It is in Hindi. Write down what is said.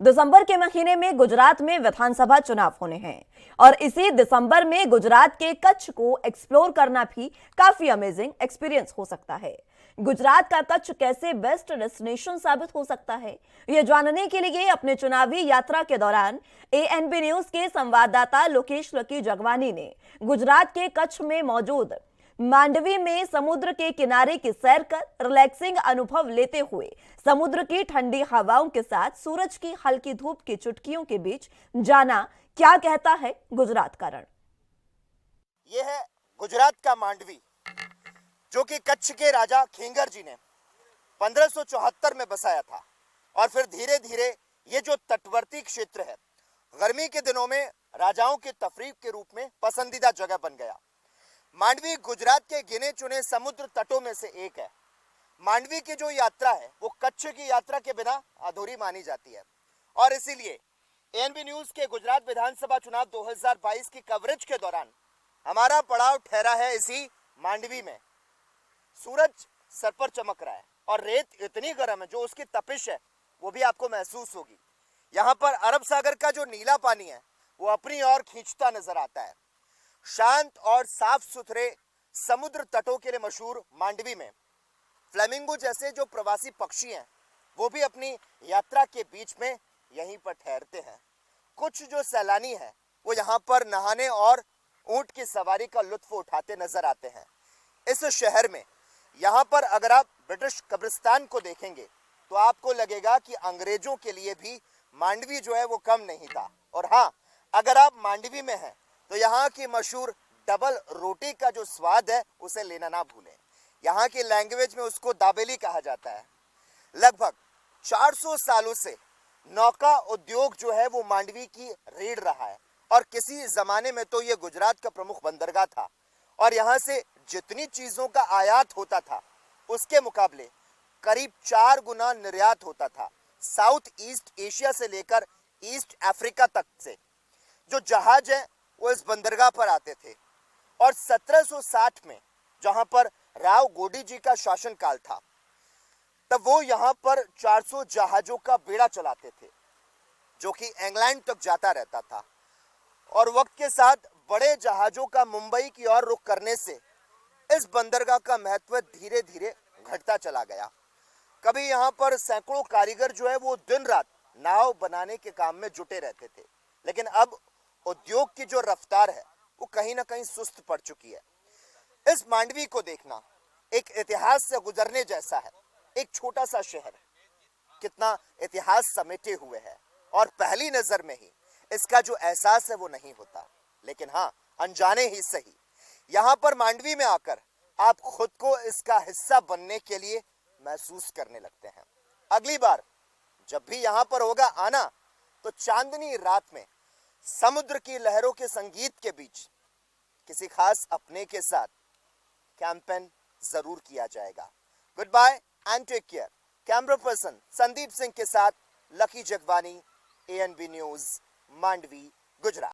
दिसंबर के महीने में गुजरात में विधानसभा चुनाव होने हैं और इसी दिसंबर में गुजरात के कच्छ को एक्सप्लोर करना भी काफी अमेजिंग एक्सपीरियंस हो सकता है। गुजरात का कच्छ कैसे बेस्ट डेस्टिनेशन साबित हो सकता है, यह जानने के लिए अपने चुनावी यात्रा के दौरान एएनबी न्यूज के संवाददाता लोकेश लकी जगवानी ने गुजरात के कच्छ में मौजूद मांडवी में समुद्र के किनारे की सैर कर रिलैक्सिंग अनुभव लेते हुए समुद्र की ठंडी हवाओं के साथ सूरज की हल्की धूप की चुटकियों के बीच जाना क्या कहता है गुजरात का रण। यह है गुजरात का मांडवी, जो कि कच्छ के राजा खेंगर जी ने 1574 में बसाया था और फिर धीरे धीरे ये जो तटवर्ती क्षेत्र है गर्मी के दिनों में राजाओं के तफरीह के रूप में पसंदीदा जगह बन गया। मांडवी गुजरात के गिने चुने समुद्र तटों में से एक है। मांडवी की जो यात्रा है वो कच्छ की यात्रा के बिना अधूरी मानी जाती है और इसीलिए एएनबी न्यूज के गुजरात विधानसभा चुनाव 2022 की कवरेज के दौरान हमारा पड़ाव ठहरा है इसी मांडवी में। सूरज सर पर चमक रहा है और रेत इतनी गर्म है जो उसकी तपिश है वो भी आपको महसूस होगी। यहाँ पर अरब सागर का जो नीला पानी है वो अपनी ओर खींचता नजर आता है। शांत और साफ सुथरे समुद्र तटों के लिए मशहूर मांडवी में फ्लेमिंगो जैसे जो प्रवासी पक्षी हैं वो भी अपनी यात्रा के बीच में यहीं पर ठहरते हैं। कुछ जो सैलानी हैं वो यहाँ पर नहाने और ऊंट की सवारी का लुत्फ उठाते नजर आते हैं। इस शहर में यहाँ पर अगर आप ब्रिटिश कब्रिस्तान को देखेंगे तो आपको लगेगा कि अंग्रेजों के लिए भी मांडवी जो है वो कम नहीं था। और हाँ, अगर आप मांडवी में हैं तो यहाँ की मशहूर डबल रोटी का जो स्वाद है उसे लेना ना भूलें। यहाँ की लैंग्वेज में उसको दाबेली कहा जाता है। लगभग 400 सालों से नौका उद्योग जो है वो मांडवी की रीढ़ रहा है और किसी जमाने में तो ये गुजरात का प्रमुख बंदरगाह था और यहाँ से जितनी चीजों का आयात होता था उसके मुकाबले करीब 4 गुना निर्यात होता था। साउथ ईस्ट एशिया से लेकर ईस्ट अफ्रीका तक से जो जहाज है वो इस बंदरगाह पर आते थे और 1760 में जहां पर राव गोडी जी का शासनकाल था तब वो यहाँ पर 400 जहाजों का बेड़ा चलाते थे जो कि इंग्लैंड तक जाता रहता था। और वक्त के साथ बड़े जहाजों का मुंबई की ओर रुख करने से इस बंदरगाह का महत्व धीरे धीरे घटता चला गया। कभी यहाँ पर सैकड़ों कारीगर जो है वो दिन रात नाव बनाने के काम में जुटे रहते थे, लेकिन अब उद्योग की जो रफ्तार है वो कहीं ना कहीं सुस्त पड़ चुकी है। इस मांडवी को देखना एक इतिहास से गुजरने जैसा है। एक छोटा सा शहर कितना इतिहास समेटे हुए है और पहली नजर में ही इसका जो एहसास है वो नहीं होता, लेकिन हाँ, अनजाने ही सही यहाँ पर मांडवी में आकर आप खुद को इसका हिस्सा बनने के लिए महसूस करने लगते हैं। अगली बार जब भी यहाँ पर होगा आना तो चांदनी रात में समुद्र की लहरों के संगीत के बीच किसी खास अपने के साथ कैंपेन जरूर किया जाएगा। Goodbye and take care. Camera person Sandeep Singh के साथ लकी जगवानी, एएनबी न्यूज, मांडवी, गुजरात।